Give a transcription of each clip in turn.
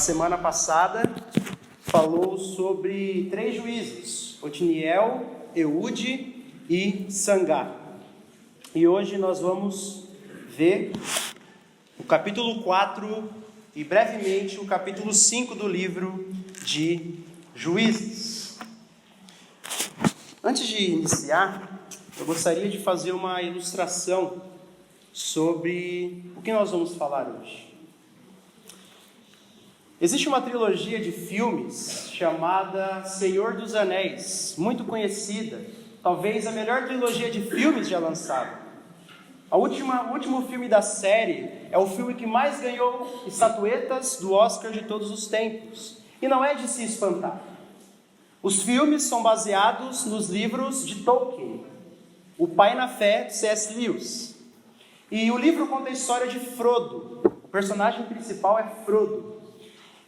semana passada falou sobre 3 juízes, Otiniel, Eude e Sangá. E hoje nós vamos ver o capítulo 4 e brevemente o capítulo 5 do livro de Juízes. Antes de iniciar, eu gostaria de fazer uma ilustração sobre o que nós vamos falar hoje. Existe uma trilogia de filmes chamada Senhor dos Anéis, muito conhecida, talvez a melhor trilogia de filmes já lançada. O último filme da série é o filme que mais ganhou estatuetas do Oscar de todos os tempos, e não é de se espantar. Os filmes são baseados nos livros de Tolkien, O Pai na Fé, de C.S. Lewis. E o livro conta a história de Frodo. O personagem principal é Frodo.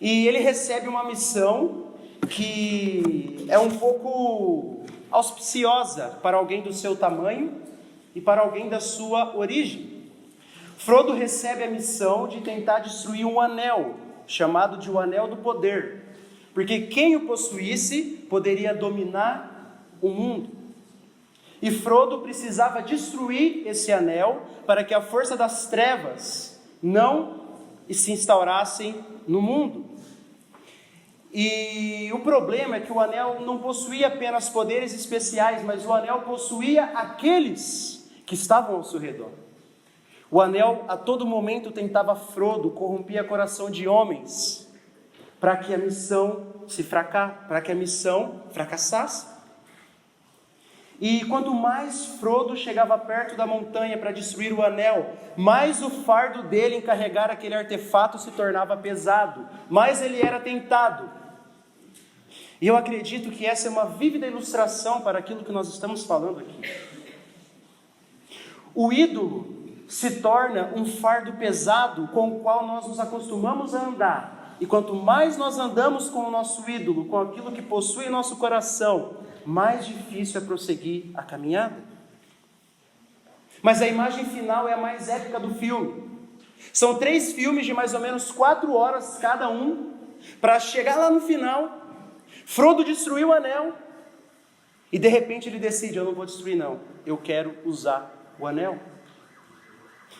E ele recebe uma missão que é um pouco auspiciosa para alguém do seu tamanho e para alguém da sua origem. Frodo recebe a missão de tentar destruir um anel, chamado de o Anel do Poder, porque quem o possuísse poderia dominar o mundo. E Frodo precisava destruir esse anel para que a força das trevas não se instaurassem no mundo. E o problema é que o anel não possuía apenas poderes especiais, mas o anel possuía aqueles que estavam ao seu redor. O anel a todo momento tentava Frodo, corrompia o coração de homens, para que a missão fracassasse. E quanto mais Frodo chegava perto da montanha para destruir o anel, mais o fardo dele em carregar aquele artefato se tornava pesado, mais ele era tentado. E eu acredito que essa é uma vívida ilustração para aquilo que nós estamos falando aqui. O ídolo se torna um fardo pesado com o qual nós nos acostumamos a andar. E quanto mais nós andamos com o nosso ídolo, com aquilo que possui em nosso coração, mais difícil é prosseguir a caminhada. Mas a imagem final é a mais épica do filme. São 3 filmes de mais ou menos 4 horas cada um, para chegar lá no final, Frodo destruiu o anel, e de repente ele decide, eu não vou destruir não, eu quero usar o anel.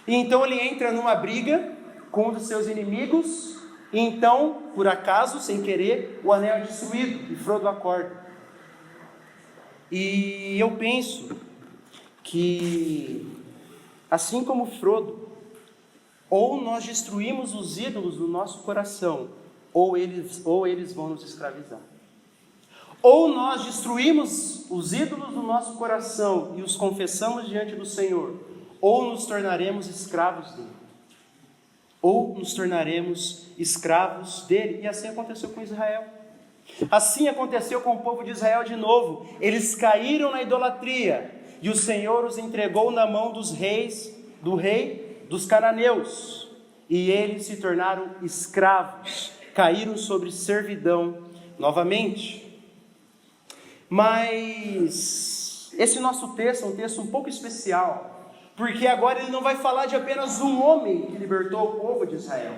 E então ele entra numa briga com um dos seus inimigos, e então, por acaso, sem querer, o anel é destruído, e Frodo acorda. E eu penso que, assim como Frodo, ou nós destruímos os ídolos do nosso coração, ou eles vão nos escravizar. Ou nós destruímos os ídolos do nosso coração e os confessamos diante do Senhor, ou nos tornaremos escravos dele. Ou nos tornaremos escravos dele. E assim aconteceu com Israel. Assim aconteceu com o povo de Israel de novo. Eles caíram na idolatria e o Senhor os entregou na mão do rei dos cananeus. E eles se tornaram escravos, caíram sobre servidão novamente. Mas esse nosso texto é um texto um pouco especial, porque agora ele não vai falar de apenas um homem que libertou o povo de Israel.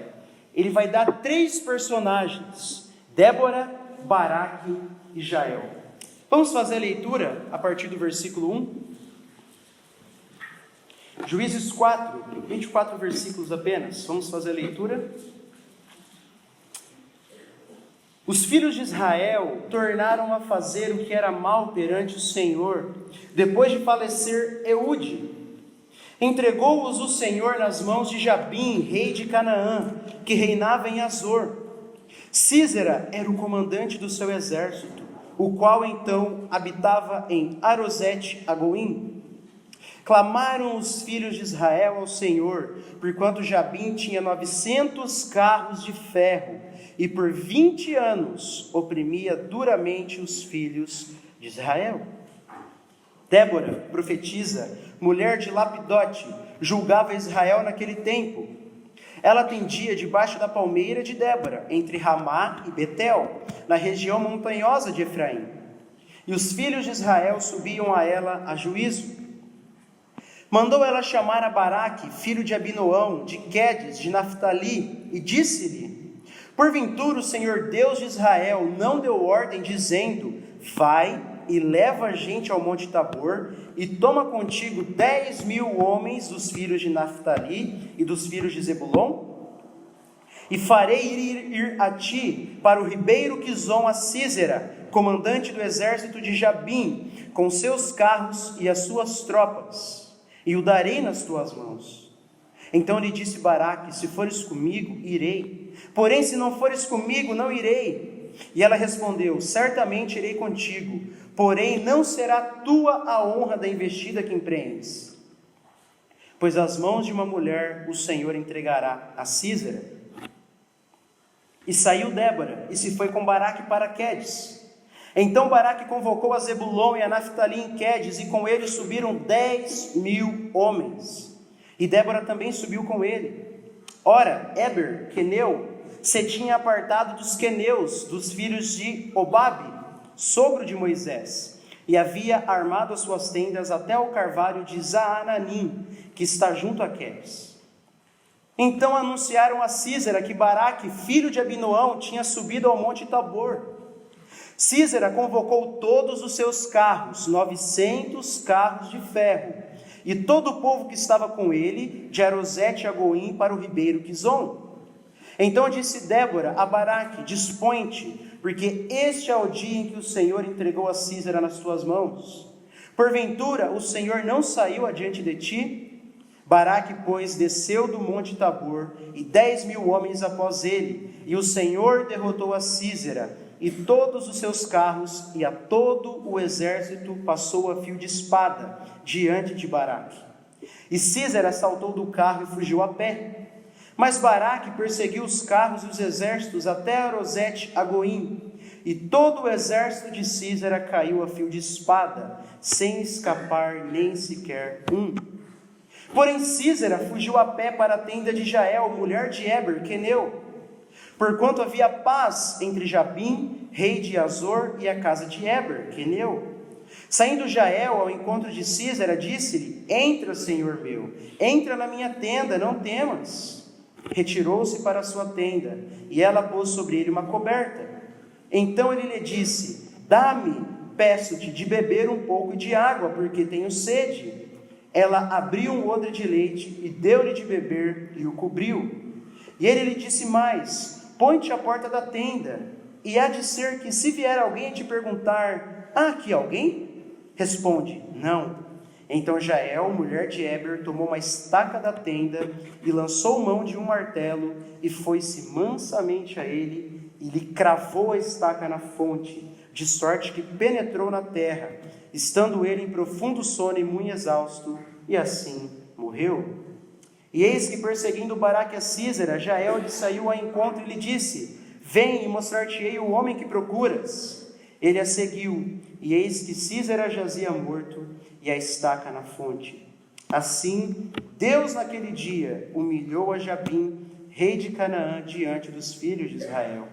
Ele vai dar 3 personagens: Débora, Baraque e Jael. Vamos fazer a leitura a partir do versículo 1. Juízes 4, 24 versículos apenas. Vamos fazer a leitura. Os filhos de Israel tornaram a fazer o que era mal perante o Senhor, depois de falecer Eude. Entregou-os o Senhor nas mãos de Jabim, rei de Canaã, que reinava em Azor. Sísera era o comandante do seu exército, o qual então habitava em Arosete-Agoim. Clamaram os filhos de Israel ao Senhor, porquanto Jabim tinha 900 carros de ferro, e por 20 anos oprimia duramente os filhos de Israel. Débora, profetisa, mulher de Lapidote, julgava Israel naquele tempo. Ela atendia debaixo da palmeira de Débora, entre Ramá e Betel, na região montanhosa de Efraim. E os filhos de Israel subiam a ela a juízo. Mandou ela chamar a Baraque, filho de Abinoão, de Quedes, de Naftali, e disse-lhe: Porventura o Senhor Deus de Israel não deu ordem, dizendo: vai e leva a gente ao monte Tabor, e toma contigo 10.000 homens dos filhos de Naftali e dos filhos de Zebulon? E farei ir a ti para o ribeiro Quizon a Sísera, comandante do exército de Jabim, com seus carros e as suas tropas, e o darei nas tuas mãos. Então lhe disse Baraque: se fores comigo, irei, porém se não fores comigo, não irei. E ela respondeu: certamente irei contigo, porém não será tua a honra da investida que empreendes, pois as mãos de uma mulher o Senhor entregará a Sísera. E saiu Débora, e se foi com Baraque para Quedes. Então Baraque convocou a Zebulon e a Naftali em Quedes, e com ele subiram 10.000 homens. E Débora também subiu com ele. Ora, Éber, queneu, se tinha apartado dos queneus, dos filhos de Obabe, sogro de Moisés, e havia armado as suas tendas até o carvalho de Zaananim, que está junto a Quedes. Então anunciaram a Sísera que Baraque, filho de Abinoão, tinha subido ao monte Tabor. Sísera convocou todos os seus carros, 900 carros de ferro, e todo o povo que estava com ele, de Arosete a Goim, para o ribeiro Quizon. Então disse Débora a Baraque: dispõe-te, porque este é o dia em que o Senhor entregou a Sísera nas tuas mãos. Porventura o Senhor não saiu adiante de ti? Baraque, pois, desceu do monte Tabor, e 10.000 homens após ele, e o Senhor derrotou a Sísera, e todos os seus carros, e a todo o exército passou a fio de espada, diante de Baraque. E Sísera saltou do carro e fugiu a pé. Mas Baraque perseguiu os carros e os exércitos até Arosete a Goim, e todo o exército de Sísera caiu a fio de espada, sem escapar nem sequer um. Porém Sísera fugiu a pé para a tenda de Jael, mulher de Éber, queneu, porquanto havia paz entre Jabim, rei de Azor, e a casa de Éber, queneu. Saindo Jael ao encontro de Sísera, disse-lhe: entra, senhor meu, entra na minha tenda, não temas. Retirou-se para a sua tenda, e ela pôs sobre ele uma coberta. Então ele lhe disse: dá-me, peço-te, de beber um pouco de água, porque tenho sede. Ela abriu um odre de leite e deu-lhe de beber e o cobriu. E ele lhe disse mais: põe-te à porta da tenda, e há de ser que se vier alguém te perguntar: há aqui alguém? Responde: não. Então Jael, mulher de Éber, tomou uma estaca da tenda e lançou mão de um martelo e foi-se mansamente a ele e lhe cravou a estaca na fonte, de sorte que penetrou na terra, estando ele em profundo sono e muito exausto, e assim morreu. E eis que, perseguindo Baraque a Sísera, Jael lhe saiu ao encontro e lhe disse: vem e mostrar-te-ei o homem que procuras. Ele a seguiu, e eis que Sísera jazia morto, e a estaca na fonte. Assim, Deus naquele dia humilhou a Jabim, rei de Canaã, diante dos filhos de Israel.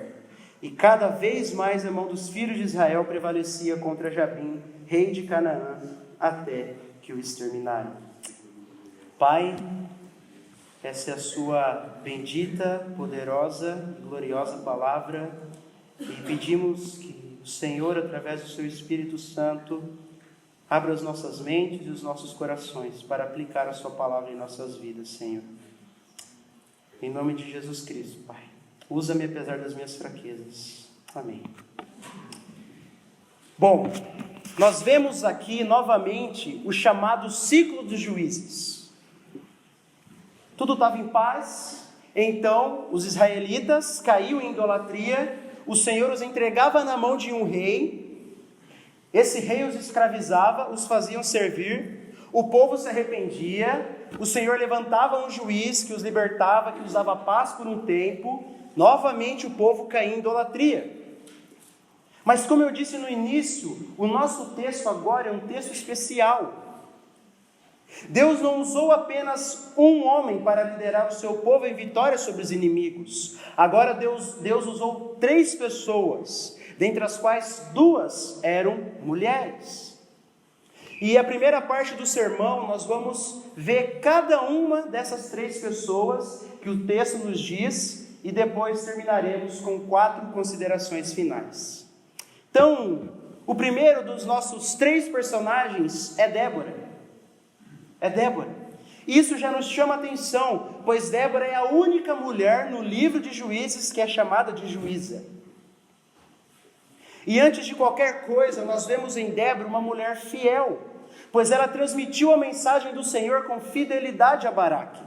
E cada vez mais a mão dos filhos de Israel prevalecia contra Jabim, rei de Canaã, até que o exterminaram. Pai, essa é a sua bendita, poderosa e gloriosa palavra, e pedimos que o Senhor, através do seu Espírito Santo, abra as nossas mentes e os nossos corações para aplicar a sua palavra em nossas vidas, Senhor. Em nome de Jesus Cristo, Pai. Usa-me apesar das minhas fraquezas. Amém. Bom, nós vemos aqui novamente o chamado ciclo dos juízes. Tudo estava em paz, então os israelitas caíam em idolatria, o Senhor os entregava na mão de um rei, esse rei os escravizava, os faziam servir, o povo se arrependia, o Senhor levantava um juiz que os libertava, que os dava paz por um tempo, novamente o povo caía em idolatria. Mas como eu disse no início, o nosso texto agora é um texto especial. Deus não usou apenas um homem para liderar o seu povo em vitória sobre os inimigos. Agora Deus usou 3 pessoas, dentre as quais 2 eram mulheres. E a primeira parte do sermão nós vamos ver cada uma dessas 3 pessoas que o texto nos diz e depois terminaremos com 4 considerações finais. Então, o primeiro dos nossos 3 personagens é Débora. É Débora. Isso já nos chama a atenção, pois Débora é a única mulher no livro de Juízes que é chamada de juíza. E antes de qualquer coisa, nós vemos em Débora uma mulher fiel, pois ela transmitiu a mensagem do Senhor com fidelidade a Baraque.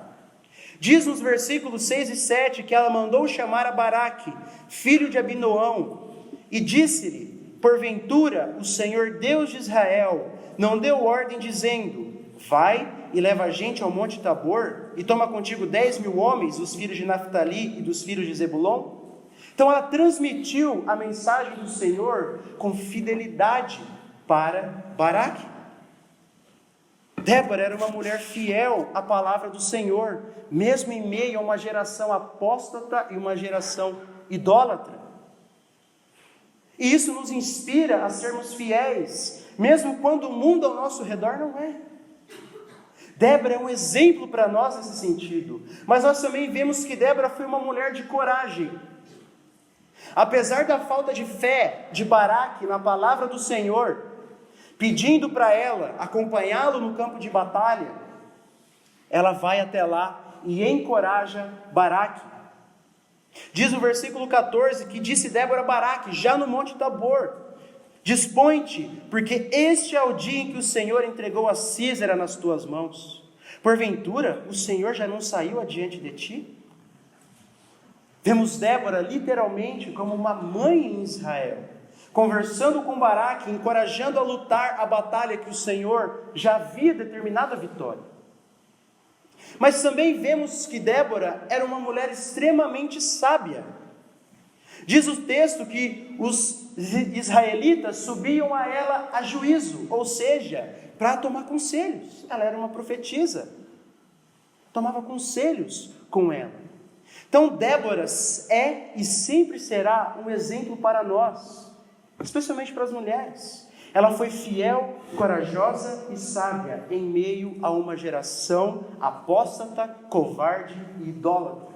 Diz nos versículos 6 e 7 que ela mandou chamar a Baraque, filho de Abinoão, e disse-lhe: porventura o Senhor Deus de Israel não deu ordem dizendo: vai e leva a gente ao monte Tabor, e toma contigo 10.000 homens, dos filhos de Naftali e dos filhos de Zebulon? Então ela transmitiu a mensagem do Senhor com fidelidade para Baraque. Débora era uma mulher fiel à palavra do Senhor, mesmo em meio a uma geração apóstata e uma geração idólatra. E isso nos inspira a sermos fiéis, mesmo quando o mundo ao nosso redor não é. Débora é um exemplo para nós nesse sentido, mas nós também vemos que Débora foi uma mulher de coragem. Apesar da falta de fé de Baraque na palavra do Senhor, pedindo para ela acompanhá-lo no campo de batalha, ela vai até lá e encoraja Baraque. Diz o versículo 14 que disse Débora a Baraque, já no monte Tabor: dispõe-te, porque este é o dia em que o Senhor entregou a Sísera nas tuas mãos. Porventura, o Senhor já não saiu adiante de ti? Vemos Débora literalmente como uma mãe em Israel, conversando com Baraque, encorajando a lutar a batalha que o Senhor já havia determinado a vitória. Mas também vemos que Débora era uma mulher extremamente sábia. Diz o texto que os israelitas subiam a ela a juízo, ou seja, para tomar conselhos. Ela era uma profetisa, tomava conselhos com ela. Então Débora é e sempre será um exemplo para nós, especialmente para as mulheres. Ela foi fiel, corajosa e sábia em meio a uma geração apóstata, covarde e idólatra.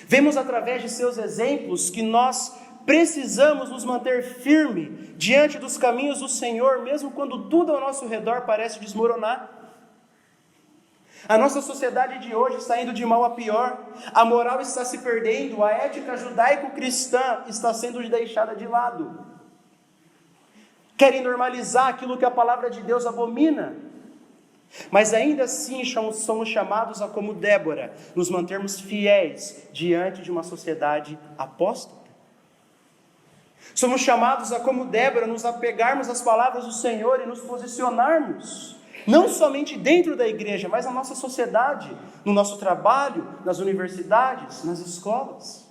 Vemos através de seus exemplos que nós precisamos nos manter firme diante dos caminhos do Senhor, mesmo quando tudo ao nosso redor parece desmoronar. A nossa sociedade de hoje está indo de mal a pior, a moral está se perdendo, a ética judaico-cristã está sendo deixada de lado. Querem normalizar aquilo que a palavra de Deus abomina. Mas ainda assim somos chamados a, como Débora, nos mantermos fiéis diante de uma sociedade apóstata. Somos chamados a, como Débora, nos apegarmos às palavras do Senhor e nos posicionarmos, não somente dentro da igreja, mas na nossa sociedade, no nosso trabalho, nas universidades, nas escolas.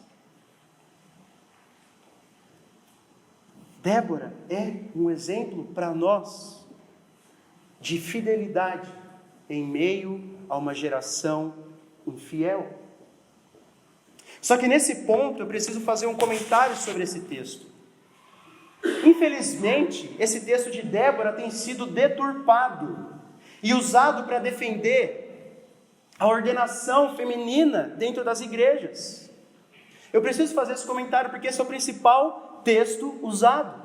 Débora é um exemplo para nós de fidelidade em meio a uma geração infiel. Só que nesse ponto eu preciso fazer um comentário sobre esse texto. Infelizmente, esse texto de Débora tem sido deturpado e usado para defender a ordenação feminina dentro das igrejas. Eu preciso fazer esse comentário porque esse é o principal texto usado.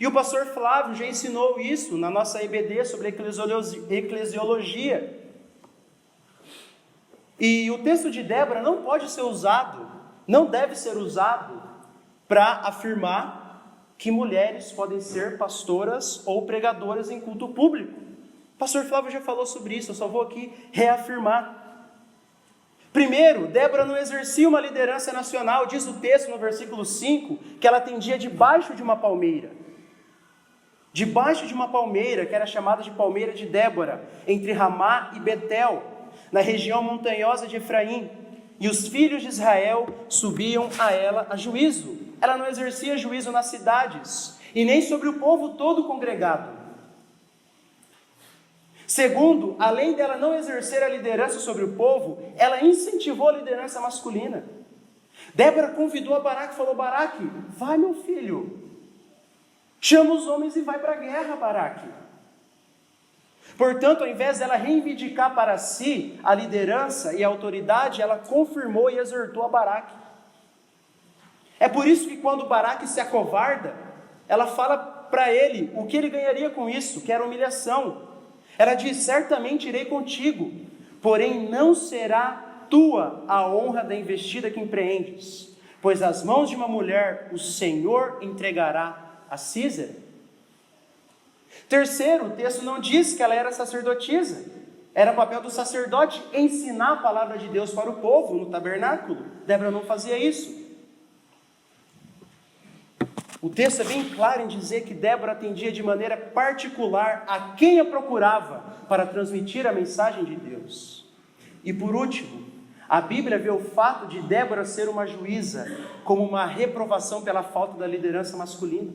E o pastor Flávio já ensinou isso na nossa EBD sobre eclesiologia. E o texto de Débora não pode ser usado, não deve ser usado para afirmar que mulheres podem ser pastoras ou pregadoras em culto público. O pastor Flávio já falou sobre isso, eu só vou aqui reafirmar. Primeiro, Débora não exercia uma liderança nacional. Diz o texto no versículo 5 que ela atendia debaixo de uma palmeira. Debaixo de uma palmeira, que era chamada de palmeira de Débora, entre Ramá e Betel, na região montanhosa de Efraim. E os filhos de Israel subiam a ela a juízo. Ela não exercia juízo nas cidades, e nem sobre o povo todo congregado. Segundo, além dela não exercer a liderança sobre o povo, ela incentivou a liderança masculina. Débora convidou a Baraque e falou: Baraque, vai meu filho, chama os homens e vai para a guerra, Baraque. Portanto, ao invés dela reivindicar para si a liderança e a autoridade, ela confirmou e exortou a Baraque. É por isso que quando Baraque se acovarda, ela fala para ele o que ele ganharia com isso, que era humilhação. Ela diz: certamente irei contigo, porém não será tua a honra da investida que empreendes, pois às mãos de uma mulher o Senhor entregará a Císera. Terceiro, o texto não diz que ela era sacerdotisa. Era papel do sacerdote ensinar a palavra de Deus para o povo no tabernáculo. Débora não fazia isso. O texto é bem claro em dizer que Débora atendia de maneira particular a quem a procurava para transmitir a mensagem de Deus. E por último, a Bíblia vê o fato de Débora ser uma juíza como uma reprovação pela falta da liderança masculina.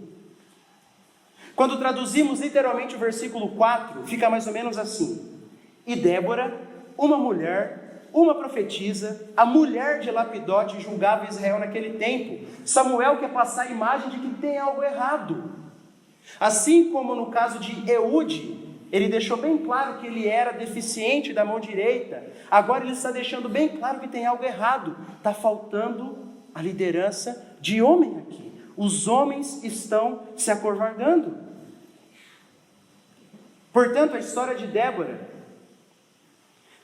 Quando traduzimos literalmente o versículo 4, fica mais ou menos assim: e Débora, uma mulher, uma profetisa, a mulher de Lapidote, julgava Israel naquele tempo. Samuel quer passar a imagem de que tem algo errado. Assim como no caso de Eude, ele deixou bem claro que ele era deficiente da mão direita, agora ele está deixando bem claro que tem algo errado. Está faltando a liderança de homem aqui. Os homens estão se acovardando. Portanto, a história de Débora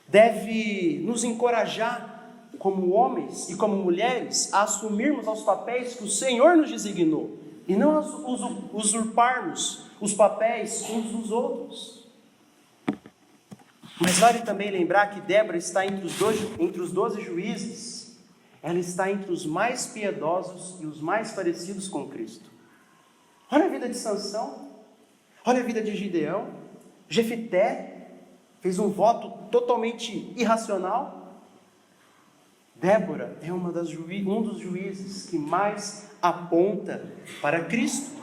deve nos encorajar, como homens e como mulheres, a assumirmos os papéis que o Senhor nos designou, e não usurparmos os papéis uns dos outros. Mas vale também lembrar que Débora está entre os 12 juízes. Ela está entre os mais piedosos e os mais parecidos com Cristo. Olha a vida de Sansão, olha a vida de Gideão. Jefité fez um voto totalmente irracional. Débora é um dos juízes que mais aponta para Cristo.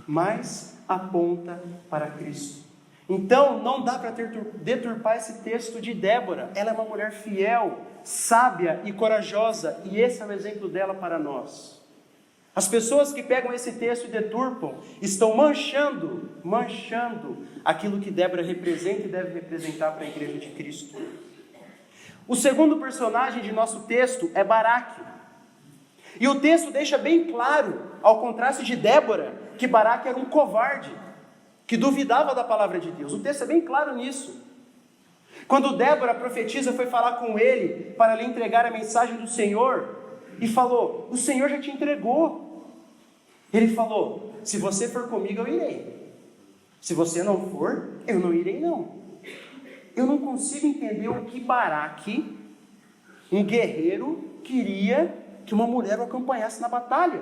Mais aponta para Cristo. Então, não dá para deturpar esse texto de Débora. Ela é uma mulher fiel, sábia e corajosa, e esse é o exemplo dela para nós. As pessoas que pegam esse texto e deturpam, estão manchando aquilo que Débora representa e deve representar para a igreja de Cristo. O segundo personagem de nosso texto é Baraque. E o texto deixa bem claro, ao contraste de Débora, que Baraque era um covarde, que duvidava da palavra de Deus. O texto é bem claro nisso. Quando Débora, a profetisa, foi falar com ele para lhe entregar a mensagem do Senhor, e falou: o Senhor já te entregou. Ele falou: se você for comigo, eu irei. Se você não for, eu não irei não. Eu não consigo entender o que Baraque, um guerreiro, queria que uma mulher o acompanhasse na batalha.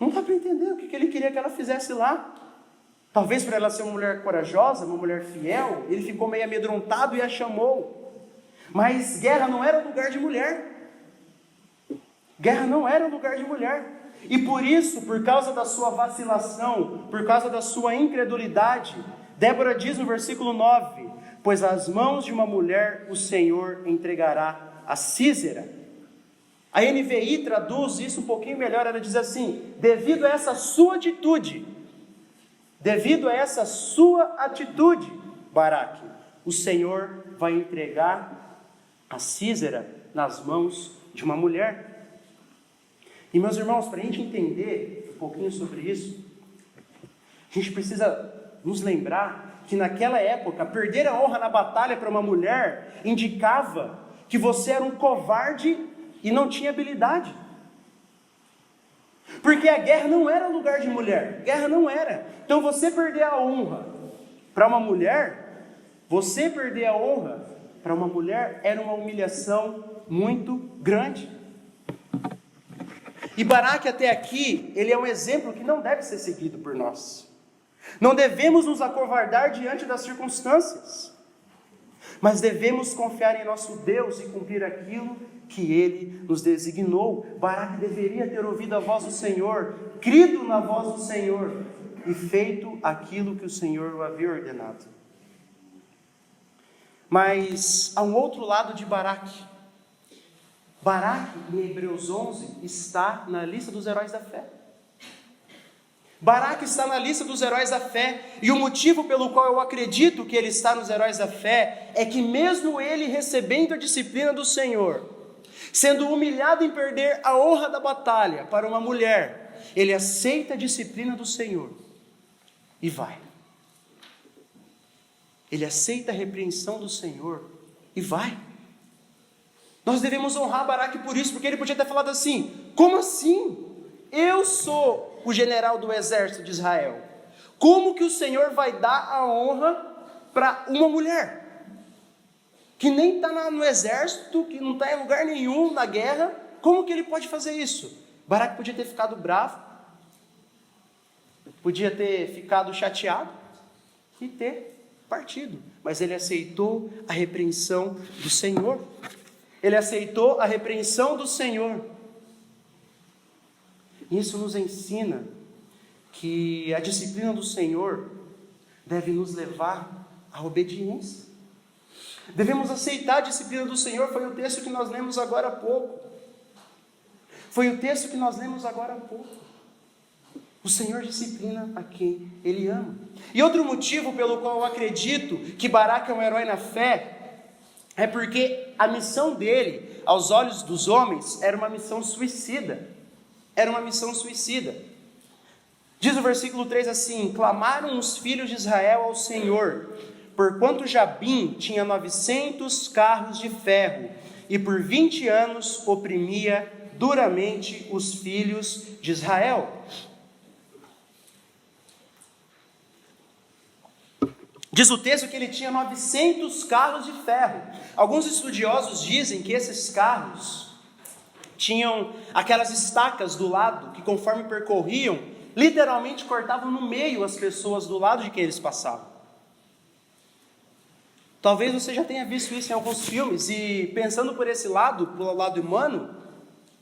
Não dá para entender o que ele queria que ela fizesse lá. Talvez para ela ser uma mulher corajosa, uma mulher fiel, ele ficou meio amedrontado e a chamou. Mas guerra não era lugar de mulher. Guerra não era lugar de mulher. E por isso, por causa da sua vacilação, por causa da sua incredulidade, Débora diz no versículo 9: pois às mãos de uma mulher o Senhor entregará a Císera. A NVI traduz isso um pouquinho melhor. Ela diz assim: devido a essa sua atitude, Baraque, o Senhor vai entregar a Císera nas mãos de uma mulher. E meus irmãos, para a gente entender um pouquinho sobre isso, a gente precisa nos lembrar que naquela época, perder a honra na batalha para uma mulher indicava que você era um covarde e não tinha habilidade. Porque a guerra não era lugar de mulher, guerra não era. Então você perder a honra para uma mulher, era uma humilhação muito grande. E Baraque até aqui, ele é um exemplo que não deve ser seguido por nós. Não devemos nos acovardar diante das circunstâncias, mas devemos confiar em nosso Deus e cumprir aquilo que Ele nos designou. Baraque deveria ter ouvido a voz do Senhor, crido na voz do Senhor e feito aquilo que o Senhor o havia ordenado. Mas há um outro lado de Baraque. Baraque, em Hebreus 11, está na lista dos heróis da fé. Baraque está na lista dos heróis da fé, e o motivo pelo qual eu acredito que ele está nos heróis da fé é que mesmo ele recebendo a disciplina do Senhor, sendo humilhado em perder a honra da batalha para uma mulher, ele aceita a disciplina do Senhor e vai. Ele aceita a repreensão do Senhor e vai. Nós devemos honrar Baraque por isso, porque ele podia ter falado assim: como assim? Eu sou o general do exército de Israel. Como que o Senhor vai dar a honra para uma mulher? Que nem está no exército, que não está em lugar nenhum na guerra. Como que ele pode fazer isso? Baraque podia ter ficado bravo, podia ter ficado chateado e ter partido. Mas ele aceitou a repreensão do Senhor. Ele aceitou a repreensão do Senhor. Isso nos ensina que a disciplina do Senhor deve nos levar à obediência. Devemos aceitar a disciplina do Senhor. Foi o texto que nós lemos agora há pouco. O Senhor disciplina a quem Ele ama. E outro motivo pelo qual eu acredito que Baraque é um herói na fé é porque a missão dele, aos olhos dos homens, era uma missão suicida. Diz o versículo 3 assim: clamaram os filhos de Israel ao Senhor, porquanto Jabim tinha 900 carros de ferro, e por 20 anos oprimia duramente os filhos de Israel. Diz o texto que ele tinha 900 carros de ferro. Alguns estudiosos dizem que esses carros tinham aquelas estacas do lado, que conforme percorriam, literalmente cortavam no meio as pessoas do lado de quem eles passavam. Talvez você já tenha visto isso em alguns filmes, e pensando por esse lado, pelo lado humano,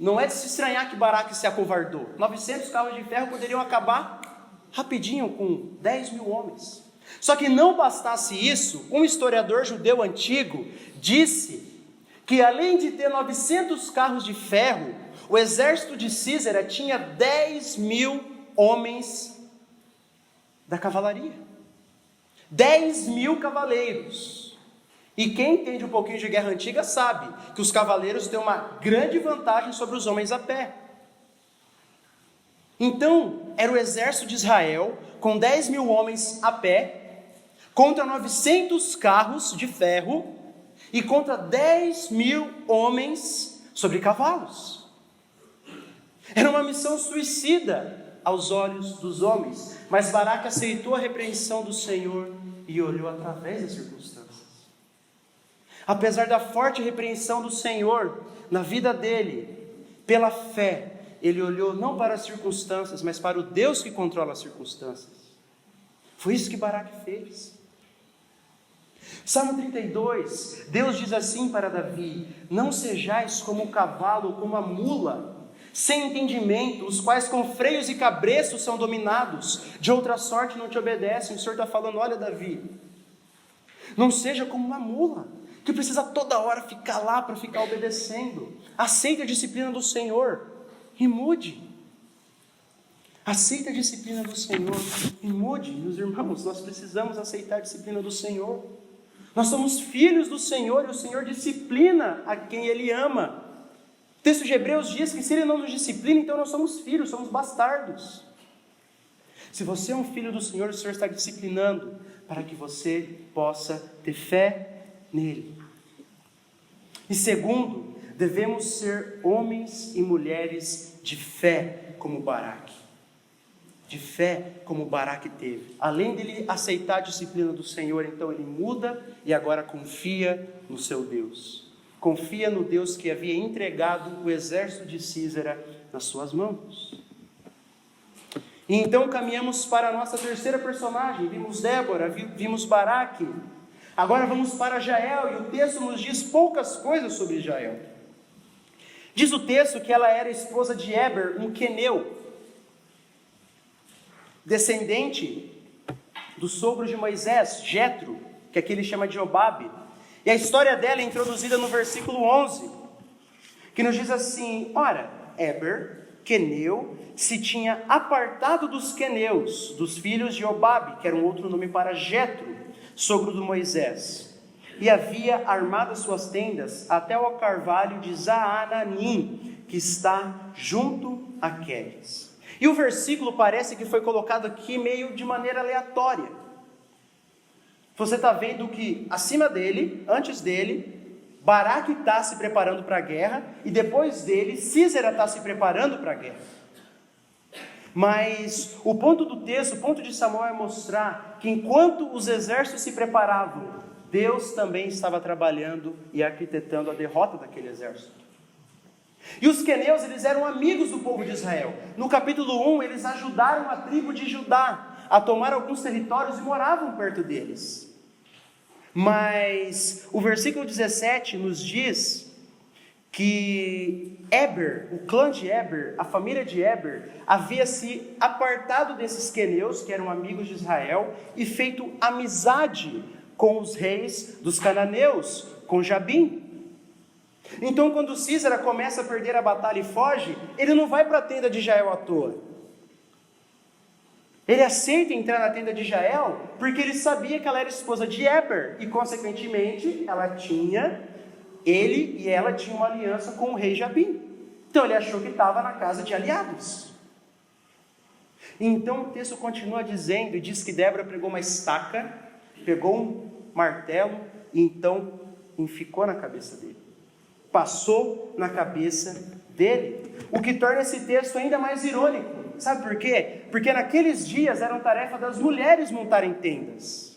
não é de se estranhar que Baraque se acovardou. 900 carros de ferro poderiam acabar rapidinho com 10 mil homens. Só que não bastasse isso, um historiador judeu antigo disse que além de ter 900 carros de ferro, o exército de Císera tinha 10 mil homens da cavalaria. 10 mil cavaleiros. E quem entende um pouquinho de guerra antiga sabe que os cavaleiros têm uma grande vantagem sobre os homens a pé. Então, era o exército de Israel com 10 mil homens a pé, contra 900 carros de ferro, e contra 10 mil homens sobre cavalos. Era uma missão suicida aos olhos dos homens, mas Baraque aceitou a repreensão do Senhor e olhou através das circunstâncias. Apesar da forte repreensão do Senhor na vida dele, pela fé, ele olhou não para as circunstâncias, mas para o Deus que controla as circunstâncias. Foi isso que Baraque fez. Salmo 32, Deus diz assim para Davi: não sejais como o cavalo ou como a mula, sem entendimento, os quais com freios e cabreços são dominados, de outra sorte não te obedecem. O Senhor está falando: olha, Davi, não seja como uma mula, que precisa toda hora ficar lá para ficar obedecendo. Aceita a disciplina do Senhor e mude. Aceita a disciplina do Senhor e mude. Meus irmãos, nós precisamos aceitar a disciplina do Senhor. Nós somos filhos do Senhor e o Senhor disciplina a quem Ele ama. O texto de Hebreus diz que se Ele não nos disciplina, então nós somos filhos, somos bastardos. Se você é um filho do Senhor, o Senhor está disciplinando para que você possa ter fé nele. E segundo, devemos ser homens e mulheres de fé como Baraque. De fé como Baraque teve. Além dele aceitar a disciplina do Senhor, então ele muda e agora confia no seu Deus. Confia no Deus que havia entregado o exército de Císera nas suas mãos. E então caminhamos para a nossa terceira personagem. Vimos Débora, vimos Baraque. Agora vamos para Jael, e o texto nos diz poucas coisas sobre Jael. Diz o texto que ela era esposa de Éber, um queneu, descendente do sogro de Moisés, Jetro, que aqui ele chama de Jobabe. E a história dela é introduzida no versículo 11, que nos diz assim: ora, Éber queneu, se tinha apartado dos queneus, dos filhos de Obabe, que era um outro nome para Jetro, sogro de Moisés, e havia armado as suas tendas até ao carvalho de Zaananim, que está junto a Quedes. E o versículo parece que foi colocado aqui meio de maneira aleatória. Você está vendo que acima dele, antes dele, Baraque está se preparando para a guerra, e depois dele, Sísera está se preparando para a guerra. Mas o ponto do texto, o ponto de Samuel é mostrar que enquanto os exércitos se preparavam, Deus também estava trabalhando e arquitetando a derrota daquele exército. E os queneus, eles eram amigos do povo de Israel. No capítulo 1, eles ajudaram a tribo de Judá a tomar alguns territórios e moravam perto deles. Mas o versículo 17 nos diz que Eber, o clã de Eber, a família de Eber, havia se apartado desses queneus, que eram amigos de Israel, e feito amizade com os reis dos cananeus, com Jabim. Então, quando Sísera começa a perder a batalha e foge, ele não vai para a tenda de Jael à toa. Ele aceita entrar na tenda de Jael porque ele sabia que ela era esposa de Eber e, consequentemente, ele e ela tinham uma aliança com o rei Jabim. Então, ele achou que estava na casa de aliados. Então, o texto continua dizendo, e diz que Débora pegou uma estaca, pegou um martelo e então enficou na cabeça dele. Passou na cabeça dele. O que torna esse texto ainda mais irônico. Sabe por quê? Porque naqueles dias eram tarefa das mulheres montarem tendas.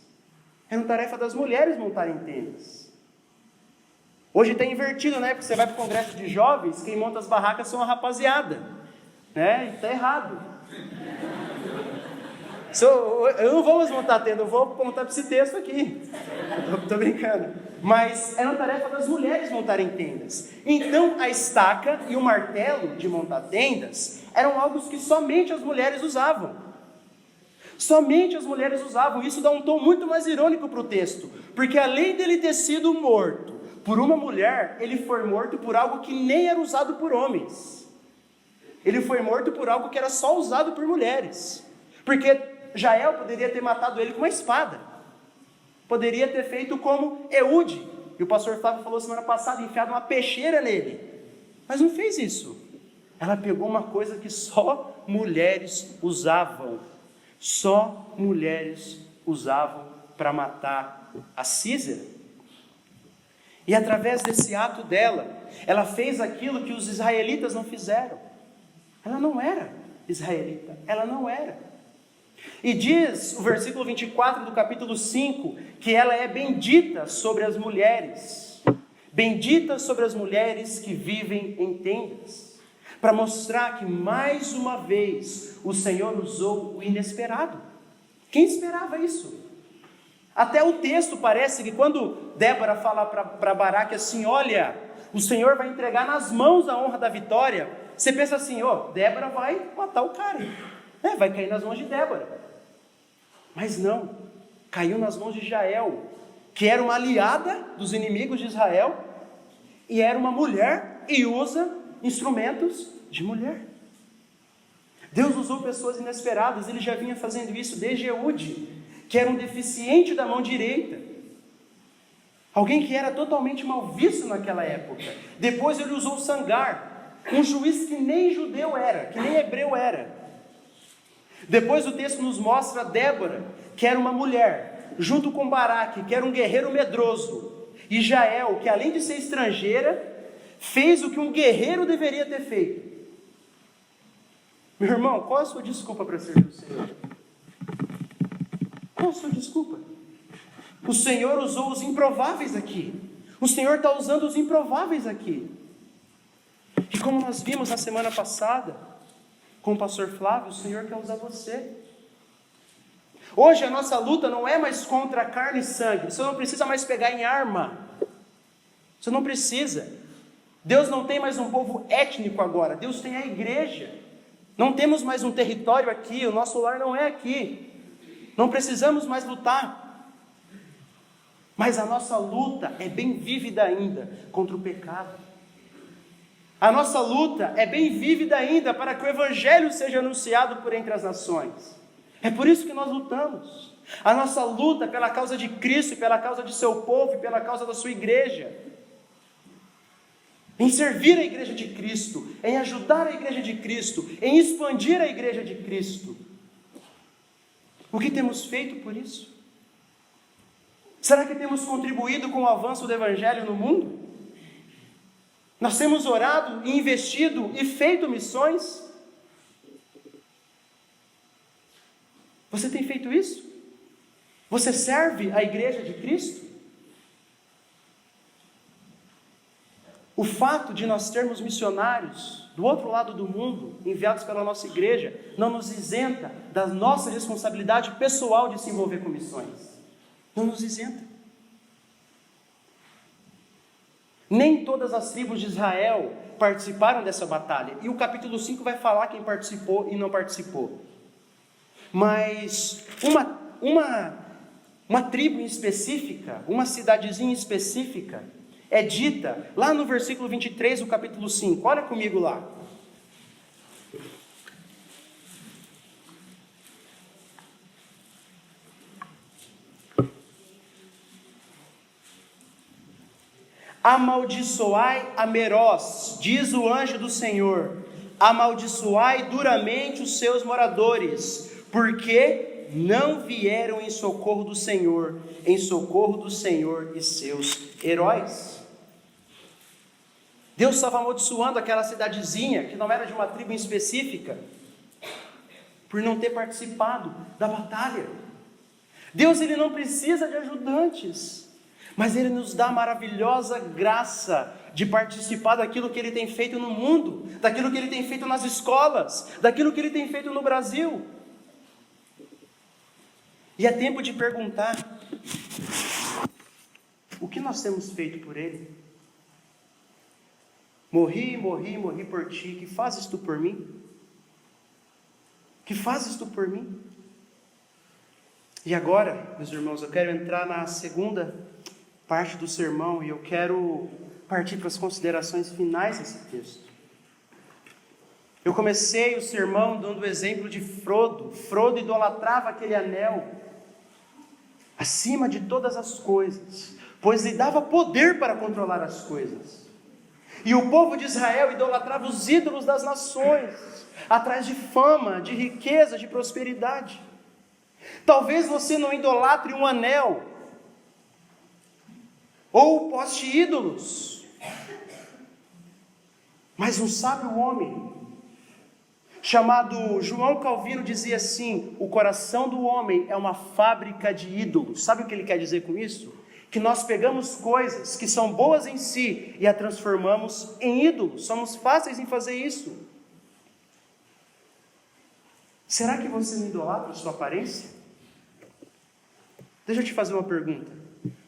Eram tarefa das mulheres montarem tendas. Hoje está invertido, né? Porque você vai para o congresso de jovens, quem monta as barracas são a rapaziada. Né? E está errado. Eu não vou mais montar tenda, eu vou montar para esse texto aqui. Estou brincando. Mas era uma tarefa das mulheres montarem tendas. Então a estaca e o martelo de montar tendas eram algo que somente as mulheres usavam. Somente as mulheres usavam. Isso dá um tom muito mais irônico para o texto. Porque além dele ter sido morto por uma mulher, ele foi morto por algo que nem era usado por homens. Ele foi morto por algo que era só usado por mulheres. Porque Jael poderia ter matado ele com uma espada. Poderia ter feito como Eude, e o pastor Flávio falou semana passada, enfiado uma peixeira nele. Mas não fez isso. Ela pegou uma coisa que só mulheres usavam. Só mulheres usavam para matar a Sísera. E através desse ato dela, ela fez aquilo que os israelitas não fizeram. Ela não era israelita, ela não era. E diz o versículo 24 do capítulo 5, que ela é bendita sobre as mulheres. Bendita sobre as mulheres que vivem em tendas. Para mostrar que mais uma vez o Senhor usou o inesperado. Quem esperava isso? Até o texto parece que quando Débora fala para Baraque assim, olha, o Senhor vai entregar nas mãos a honra da vitória. Você pensa assim, Débora vai matar o cara. Vai cair nas mãos de Débora. Mas não, caiu nas mãos de Jael, que era uma aliada dos inimigos de Israel, e era uma mulher, e usa instrumentos de mulher. Deus usou pessoas inesperadas, ele já vinha fazendo isso desde Eude, que era um deficiente da mão direita. Alguém que era totalmente mal visto naquela época. Depois ele usou Sangar, um juiz que nem judeu era, que nem hebreu era. Depois o texto nos mostra Débora, que era uma mulher, junto com Baraque, que era um guerreiro medroso, e Jael, que além de ser estrangeira, fez o que um guerreiro deveria ter feito. Meu irmão, qual a sua desculpa para servir o Senhor? Qual a sua desculpa? O Senhor usou os improváveis aqui. O Senhor está usando os improváveis aqui. E como nós vimos na semana passada, com o pastor Flávio, o Senhor quer usar você. Hoje a nossa luta não é mais contra carne e sangue. Você não precisa mais pegar em arma. Você não precisa. Deus não tem mais um povo étnico agora. Deus tem a igreja. Não temos mais um território aqui. O nosso lar não é aqui. Não precisamos mais lutar. Mas a nossa luta é bem vívida ainda contra o pecado. A nossa luta é bem vívida ainda para que o Evangelho seja anunciado por entre as nações. É por isso que nós lutamos. A nossa luta é pela causa de Cristo, pela causa de seu povo e pela causa da sua igreja. Em servir a igreja de Cristo, em ajudar a igreja de Cristo, em expandir a igreja de Cristo. O que temos feito por isso? Será que temos contribuído com o avanço do Evangelho no mundo? Nós temos orado, investido e feito missões? Você tem feito isso? Você serve a igreja de Cristo? O fato de nós termos missionários do outro lado do mundo, enviados pela nossa igreja, não nos isenta da nossa responsabilidade pessoal de se envolver com missões. Não nos isenta. Nem todas as tribos de Israel participaram dessa batalha. E o capítulo 5 vai falar quem participou e não participou. Mas uma tribo em específica, uma cidadezinha específica, é dita lá no versículo 23 do capítulo 5. Olha comigo lá. Amaldiçoai a Merós, diz o anjo do Senhor, amaldiçoai duramente os seus moradores, porque não vieram em socorro do Senhor e seus heróis. Deus estava amaldiçoando aquela cidadezinha, que não era de uma tribo em específica, por não ter participado da batalha. Deus, ele não precisa de ajudantes, mas Ele nos dá a maravilhosa graça de participar daquilo que Ele tem feito no mundo, daquilo que Ele tem feito nas escolas, daquilo que Ele tem feito no Brasil. E é tempo de perguntar: o que nós temos feito por Ele? Morri por Ti, que fazes Tu por mim? Que fazes Tu por mim? E agora, meus irmãos, eu quero entrar na segunda parte do sermão e eu quero partir para as considerações finais desse texto. Eu comecei o sermão dando o exemplo de Frodo. Frodo idolatrava aquele anel acima de todas as coisas, pois lhe dava poder para controlar as coisas. E o povo de Israel idolatrava os ídolos das nações, atrás de fama, de riqueza, de prosperidade. Talvez você não idolatre um anel, ou poste ídolos, mas um sábio homem, chamado João Calvino, dizia assim: o coração do homem é uma fábrica de ídolos. Sabe o que ele quer dizer com isso? Que nós pegamos coisas que são boas em si e a transformamos em ídolos. Somos fáceis em fazer isso. Será que você não idolatra a sua aparência? Deixa eu te fazer uma pergunta.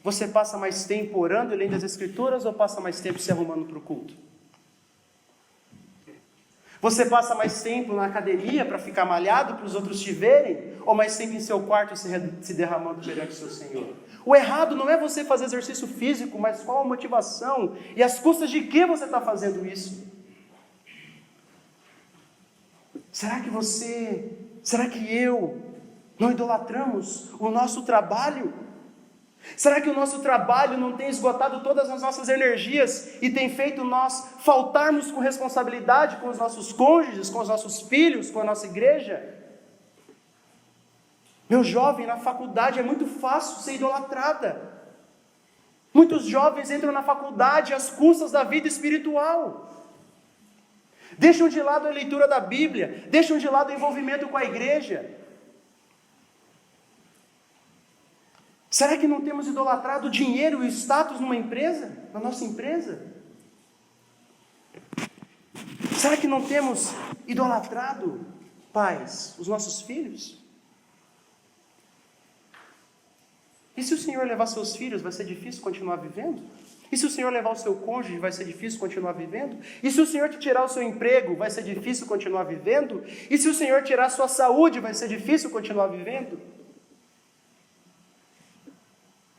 Você passa mais tempo orando e lendo as Escrituras ou passa mais tempo se arrumando para o culto? Você passa mais tempo na academia para ficar malhado para os outros te verem? Ou mais tempo em seu quarto se derramando perante o seu Senhor? O errado não é você fazer exercício físico, mas qual a motivação? E às custas de que você está fazendo isso? Será que eu não idolatramos o nosso trabalho? Será que o nosso trabalho não tem esgotado todas as nossas energias e tem feito nós faltarmos com responsabilidade com os nossos cônjuges, com os nossos filhos, com a nossa igreja? Meu jovem, na faculdade é muito fácil ser idolatrada. Muitos jovens entram na faculdade às custas da vida espiritual. Deixam de lado a leitura da Bíblia, deixam de lado o envolvimento com a igreja. Será que não temos idolatrado o dinheiro e o status numa empresa, na nossa empresa? Será que não temos idolatrado, pais, os nossos filhos? E se o Senhor levar seus filhos, vai ser difícil continuar vivendo? E se o Senhor levar o seu cônjuge, vai ser difícil continuar vivendo? E se o Senhor te tirar o seu emprego, vai ser difícil continuar vivendo? E se o Senhor tirar a sua saúde, vai ser difícil continuar vivendo?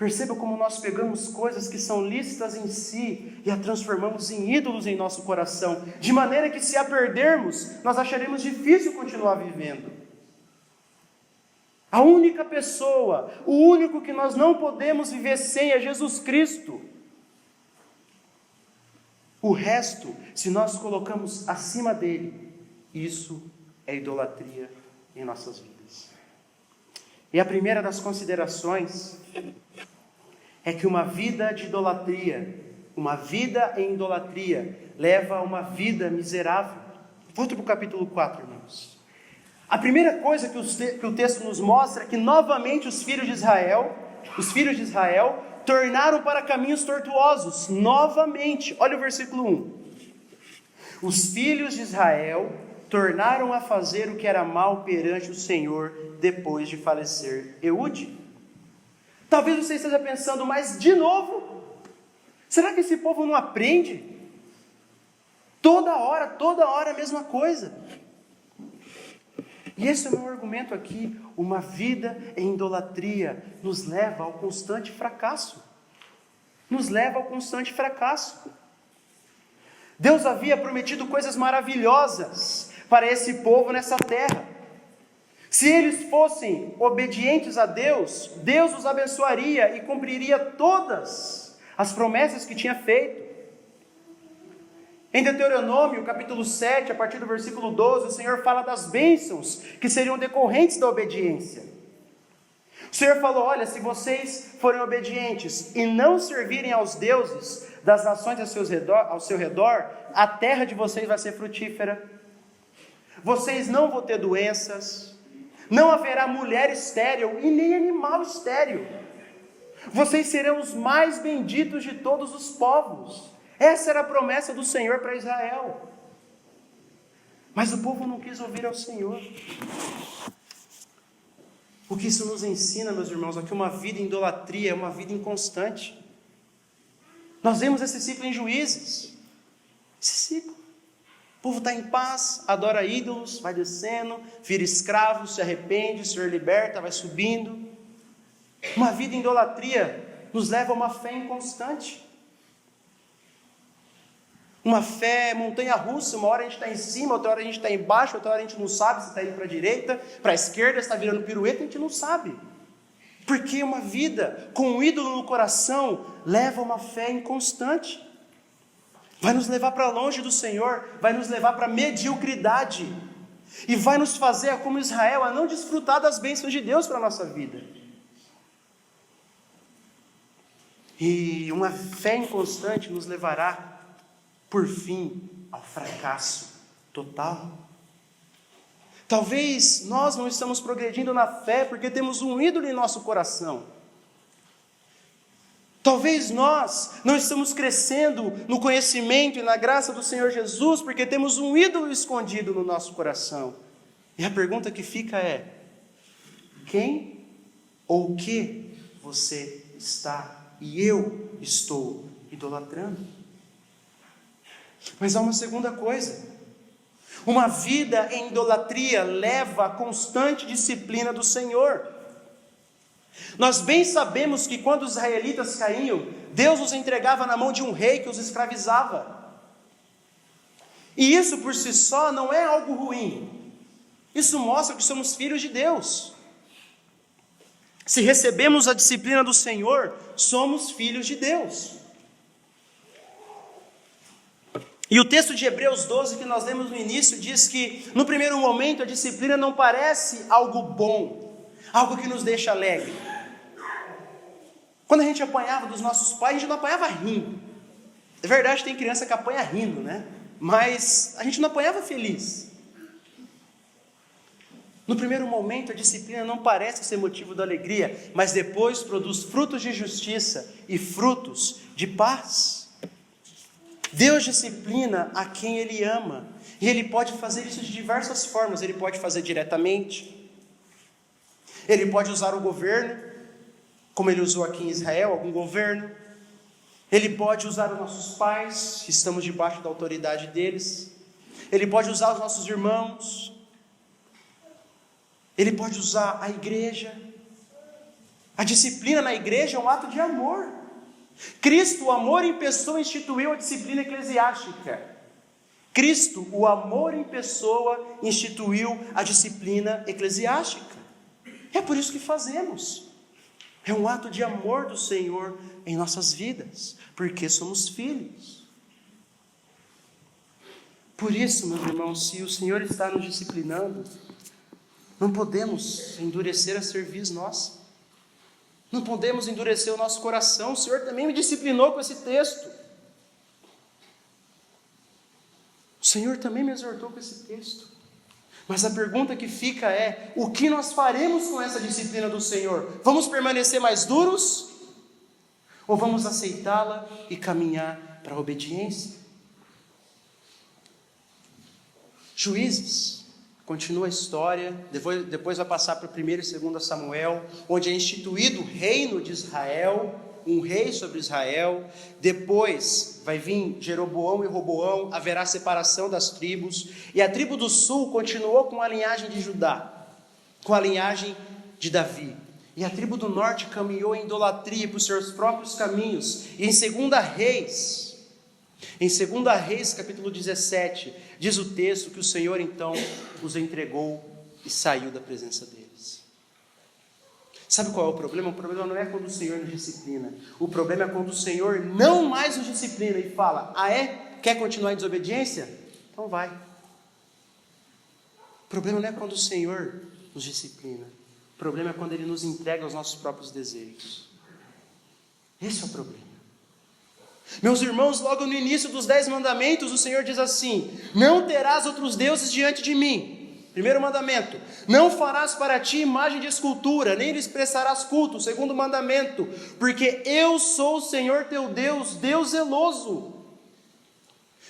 Perceba como nós pegamos coisas que são lícitas em si e a transformamos em ídolos em nosso coração, de maneira que, se a perdermos, nós acharemos difícil continuar vivendo. A única pessoa, o único que nós não podemos viver sem é Jesus Cristo. O resto, se nós colocamos acima dele, isso é idolatria em nossas vidas. E a primeira das considerações é que uma vida de idolatria, uma vida em idolatria, leva a uma vida miserável. Volta para o capítulo 4, irmãos. A primeira coisa que o texto nos mostra é que novamente os filhos de Israel, tornaram para caminhos tortuosos, novamente. Olha o versículo 1. Os filhos de Israel tornaram a fazer o que era mal perante o Senhor depois de falecer Eude. Talvez você esteja pensando, mas de novo? Será que esse povo não aprende? Toda hora a mesma coisa. E esse é o meu argumento aqui. Uma vida em idolatria nos leva ao constante fracasso. Deus havia prometido coisas maravilhosas para esse povo nessa terra. Se eles fossem obedientes a Deus, Deus os abençoaria e cumpriria todas as promessas que tinha feito. Em Deuteronômio, capítulo 7, a partir do versículo 12, o Senhor fala das bênçãos que seriam decorrentes da obediência. O Senhor falou: olha, se vocês forem obedientes e não servirem aos deuses das nações ao seu redor, a terra de vocês vai ser frutífera. Vocês não vão ter doenças, não haverá mulher estéril e nem animal estéril. Vocês serão os mais benditos de todos os povos. Essa era a promessa do Senhor para Israel. Mas o povo não quis ouvir ao Senhor. O que isso nos ensina, meus irmãos, é que uma vida em idolatria é uma vida inconstante. Nós vemos esse ciclo em Juízes. Esse ciclo. O povo está em paz, adora ídolos, vai descendo, vira escravo, se arrepende, o Senhor liberta, vai subindo. Uma vida em idolatria nos leva a uma fé inconstante. Uma fé montanha-russa, uma hora a gente está em cima, outra hora a gente está embaixo, outra hora a gente não sabe se está indo para a direita, para a esquerda, se está virando pirueta, a gente não sabe. Porque uma vida com um ídolo no coração leva a uma fé inconstante. Vai nos levar para longe do Senhor, vai nos levar para a mediocridade. E vai nos fazer, como Israel, a não desfrutar das bênçãos de Deus para a nossa vida. E uma fé inconstante nos levará, por fim, ao fracasso total. Talvez nós não estamos progredindo na fé porque temos um ídolo em nosso coração. Talvez nós não estamos crescendo no conhecimento e na graça do Senhor Jesus porque temos um ídolo escondido no nosso coração. E a pergunta que fica é: quem ou o que você está e eu estou idolatrando? Mas há uma segunda coisa. Uma vida em idolatria leva à constante disciplina do Senhor. Nós bem sabemos que quando os israelitas caíam, Deus os entregava na mão de um rei que os escravizava. E isso por si só não é algo ruim. Isso mostra que somos filhos de Deus. Se recebemos a disciplina do Senhor, somos filhos de Deus. E o texto de Hebreus 12 que nós lemos no início diz que, no primeiro momento, a disciplina não parece algo bom, algo que nos deixa alegre. Quando a gente apanhava dos nossos pais, a gente não apanhava rindo. É verdade, tem criança que apanha rindo, né? Mas a gente não apanhava feliz. No primeiro momento, a disciplina não parece ser motivo da alegria, mas depois produz frutos de justiça e frutos de paz. Deus disciplina a quem Ele ama, e Ele pode fazer isso de diversas formas. Ele pode fazer diretamente, Ele pode usar o governo, como Ele usou aqui em Israel, algum governo. Ele pode usar os nossos pais, que estamos debaixo da autoridade deles. Ele pode usar os nossos irmãos. Ele pode usar a igreja. A disciplina na igreja é um ato de amor. Cristo, o amor em pessoa, instituiu a disciplina eclesiástica. Cristo, o amor em pessoa, instituiu a disciplina eclesiástica. É por isso que fazemos. É um ato de amor do Senhor em nossas vidas, porque somos filhos. Por isso, meus irmãos, se o Senhor está nos disciplinando, não podemos endurecer a cerviz nossa. Não podemos endurecer o nosso coração. O Senhor também me disciplinou com esse texto. O Senhor também me exortou com esse texto. Mas a pergunta que fica é: o que nós faremos com essa disciplina do Senhor? Vamos permanecer mais duros? Ou vamos aceitá-la e caminhar para a obediência? Juízes, continua a história, depois vai passar para o 1º e 2 Samuel, onde é instituído o reino de Israel, um rei sobre Israel. Depois vai vir Jeroboão e Roboão, haverá separação das tribos, e a tribo do sul continuou com a linhagem de Judá, com a linhagem de Davi, e a tribo do norte caminhou em idolatria por seus próprios caminhos. E em 2 Reis, capítulo 17, diz o texto que o Senhor então os entregou e saiu da presença deles. Sabe qual é o problema? O problema não é quando o Senhor nos disciplina. O problema é quando o Senhor não mais nos disciplina e fala: ah é? Quer continuar em desobediência? Então vai. O problema não é quando o Senhor nos disciplina. O problema é quando Ele nos entrega aos nossos próprios desejos. Esse é o problema. Meus irmãos, logo no início dos 10 mandamentos, o Senhor diz assim: não terás outros deuses diante de mim. Primeiro mandamento: não farás para ti imagem de escultura, nem lhes prestarás culto. Segundo mandamento: porque eu sou o Senhor teu Deus, Deus zeloso.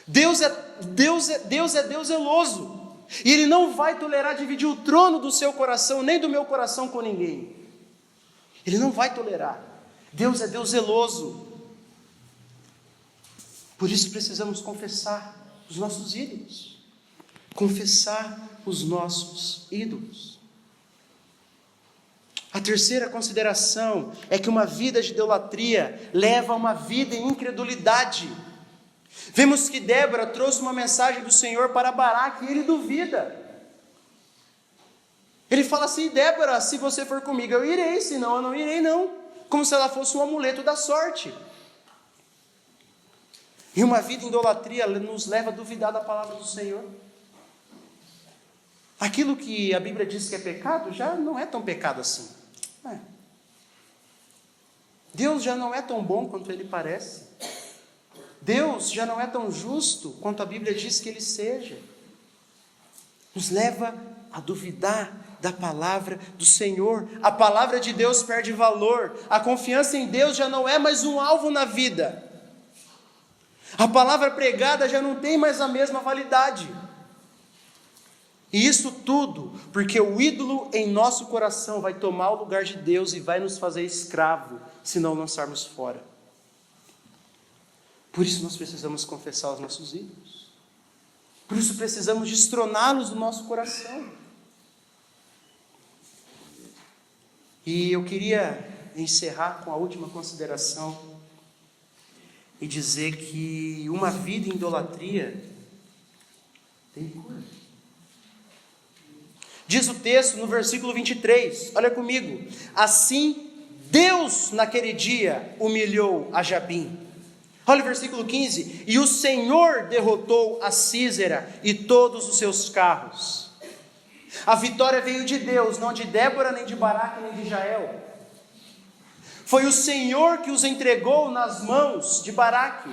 Deus é Deus zeloso. E Ele não vai tolerar dividir o trono do seu coração, nem do meu coração, com ninguém. Ele não vai tolerar. Deus é Deus zeloso. Por isso precisamos confessar os nossos ídolos. Confessar os nossos ídolos. A terceira consideração é que uma vida de idolatria leva a uma vida em incredulidade. Vemos que Débora trouxe uma mensagem do Senhor para Baraque e ele duvida. Ele fala assim: Débora, se você for comigo eu irei, senão eu não irei não. Como se ela fosse um amuleto da sorte. E uma vida em idolatria nos leva a duvidar da palavra do Senhor. Aquilo que a Bíblia diz que é pecado, já não é tão pecado assim. Deus já não é tão bom quanto Ele parece. Deus já não é tão justo quanto a Bíblia diz que Ele seja. Nos leva a duvidar da palavra do Senhor. A palavra de Deus perde valor. A confiança em Deus já não é mais um alvo na vida. A palavra pregada já não tem mais a mesma validade. E isso tudo porque o ídolo em nosso coração vai tomar o lugar de Deus e vai nos fazer escravo, se não lançarmos fora. Por isso nós precisamos confessar os nossos ídolos. Por isso precisamos destroná-los do nosso coração. E eu queria encerrar com a última consideração e dizer que uma vida em idolatria tem cura. Diz o texto no versículo 23, olha comigo: assim Deus naquele dia humilhou a Jabim. Olha o versículo 15: e o Senhor derrotou a Sísera e todos os seus carros. A vitória veio de Deus, não de Débora, nem de Baraque, nem de Jael. Foi o Senhor que os entregou nas mãos de Baraque.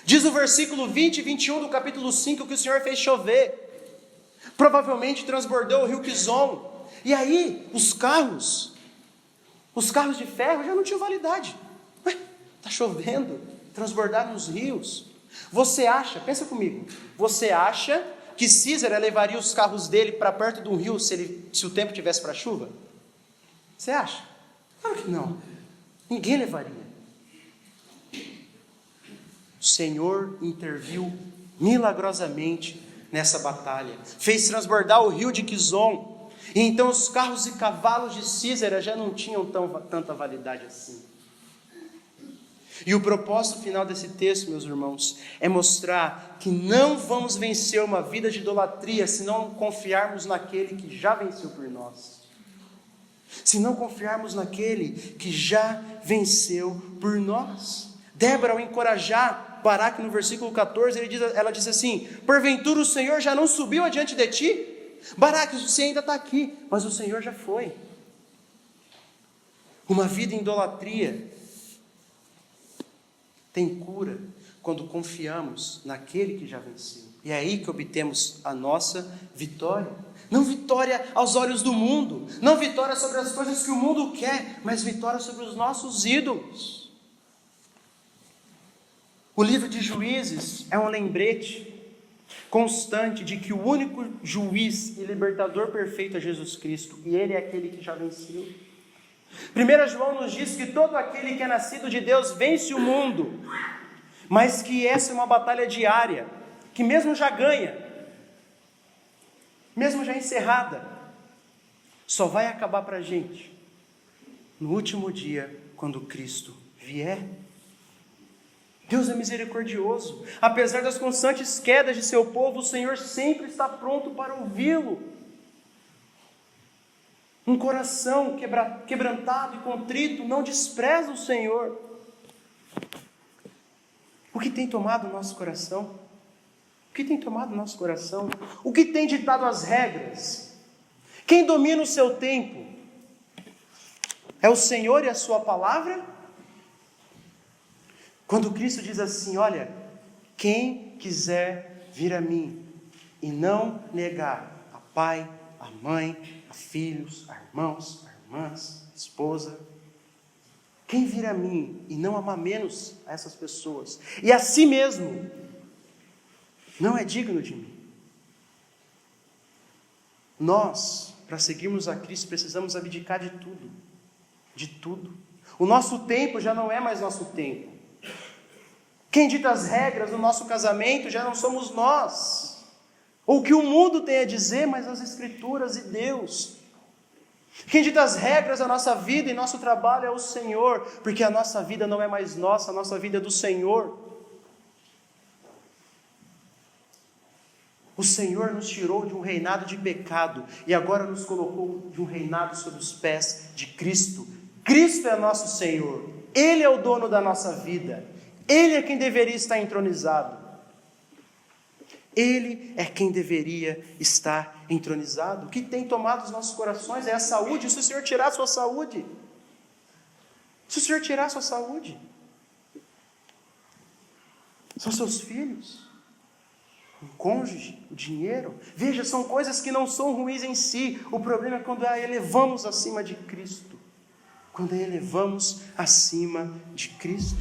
Diz o versículo 20 e 21 do capítulo 5 que o Senhor fez chover. Provavelmente transbordou o rio Quizon. E aí, os carros de ferro já não tinham validade. Está chovendo, transbordaram os rios. Você acha, pensa comigo, você acha que Sísera levaria os carros dele para perto de um rio se o tempo tivesse para chuva? Você acha? Claro que não. Ninguém levaria. O Senhor interviu milagrosamente nessa batalha. Fez transbordar o rio de Quizon. E então os carros e cavalos de Císara já não tinham tanta validade assim. E o propósito final desse texto, meus irmãos, é mostrar que não vamos vencer uma vida de idolatria se não confiarmos naquele que já venceu por nós. Se não confiarmos naquele que já venceu por nós. Débora, ao encorajar Baraque no versículo 14, ela diz assim: porventura o Senhor já não subiu adiante de ti? Baraque, você ainda está aqui, mas o Senhor já foi. Uma vida em idolatria tem cura quando confiamos naquele que já venceu. E é aí que obtemos a nossa vitória. Não vitória aos olhos do mundo, não vitória sobre as coisas que o mundo quer, mas vitória sobre os nossos ídolos. O livro de Juízes é um lembrete constante de que o único juiz e libertador perfeito é Jesus Cristo, e Ele é aquele que já venceu. 1 João nos diz que todo aquele que é nascido de Deus vence o mundo, mas que essa é uma batalha diária, que mesmo já ganha, mesmo já encerrada, só vai acabar para a gente no último dia, quando Cristo vier. Deus é misericordioso. Apesar das constantes quedas de seu povo, o Senhor sempre está pronto para ouvi-lo. Um coração quebrantado e contrito não despreza o Senhor. O que tem tomado o nosso coração? O que tem tomado o nosso coração? O que tem ditado as regras? Quem domina o seu tempo? É o Senhor e a sua palavra? Quando Cristo diz assim: olha, quem quiser vir a mim e não negar a pai, a mãe, a filhos, a irmãos, a irmãs, a esposa, quem vir a mim e não amar menos a essas pessoas, e a si mesmo, não é digno de mim. Nós, para seguirmos a Cristo, precisamos abdicar de tudo, de tudo. O nosso tempo já não é mais nosso tempo. Quem dita as regras do nosso casamento já não somos nós, ou o que o mundo tem a dizer, mas as Escrituras e Deus. Quem dita as regras da nossa vida e nosso trabalho é o Senhor, porque a nossa vida não é mais nossa, a nossa vida é do Senhor. O Senhor nos tirou de um reinado de pecado e agora nos colocou de um reinado sob os pés de Cristo. Cristo é nosso Senhor, Ele é o dono da nossa vida. Ele é quem deveria estar entronizado. Ele é quem deveria estar entronizado. O que tem tomado os nossos corações é a saúde. Se o Senhor tirar a sua saúde, se o Senhor tirar a sua saúde, são seus filhos, um cônjuge, o dinheiro. Veja, são coisas que não são ruins em si. O problema é quando a elevamos acima de Cristo. Quando a elevamos acima de Cristo.